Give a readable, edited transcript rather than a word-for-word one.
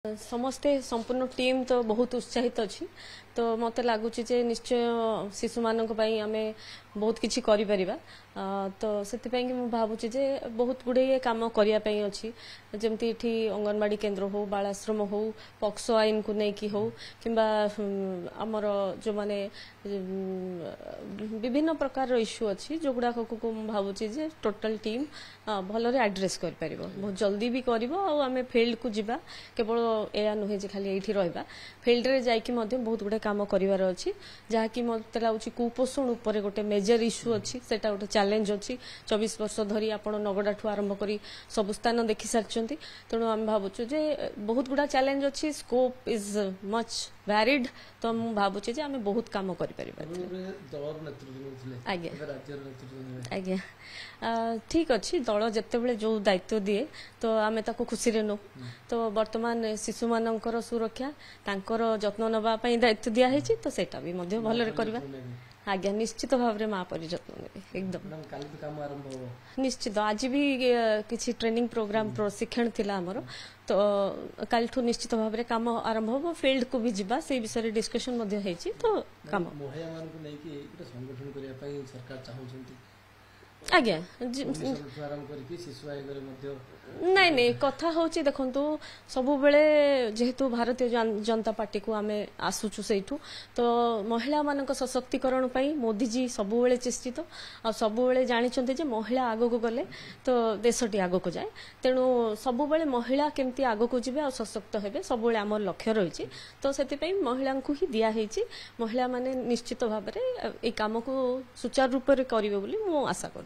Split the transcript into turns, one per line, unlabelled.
समस्ते संपूर्ण टीम तो बहुत उत्साहित अच्छी तो मत लगुच निश्चय शिशु मान आम बहुत किसी कर तो से भावुँ बहुत गुड़े कम करने अच्छी जमती अंगनवाड़ी केन्द्र हो बालाश्रम हो पक्सो आईन को लेकिन हो कि आमर जो माने विभिन्न प्रकार इश्यू अच्छी जो गुड़ाक को भावुँ टोटल टीम भल एड्रेस कर बहुत जल्दी भी कर फील्ड को जीवा केवल या नुहे खाली ये रहा फिल्ड रे जाकि बहुत गुड़े कम करार अच्छी जहाँकि मत लगुच कुपोषण उपर गोटे मेजर इश्यू अच्छी सेटा गोटे चैलेंज अच्छी 24 वर्ष धरी आप नगड़ा ठू आरंभ कर सब स्थान देखि सारी तेणु आम भावुँ बहुत गुड़ा चैलेंज अच्छी स्कोप इज मच वैरिड तो मुझे भावुँ आम बहुत कम कर आज्ञा ठीक अच्छी दल जिते जो दायित्व दिए तो आम खुशी रे नो तो वर्तमान शिशु मानकर सुरक्षा तांकर जत्न नवाई दायित्व दिखाई तो सेटा भी भल करवा आज्ञा निश्चित भाव में माँ परी जत्न ने एकदम निश्चित आज भी किसी ट्रेनिंग प्रोग्राम प्रशिक्षण थिला हमर तो कल ठू निश्चित भाव में काम आरंभ हो फील्ड को भी जीवा से विषय डिस्कशन तो काम आज्ञा नहीं नहीं कथा हूँ देखु सब बेले जेहेतु भारतीय जनता पार्टी को आम आसुचु से तो महिला मान सशक्तिकरण मोदी जी सब बेले चेष्टित आ सब बेले जानते महिला आग को गले तो देशटी आग को जाए तेणु सब बेले महिला केमती आग को जी आ सशक्त हे सब बेले आम लक्ष्य रही तो से महिला को ही दिखाई महिला माने निश्चित भाव में ये कम को सुचारू रूप से करेंगे मु आशा कर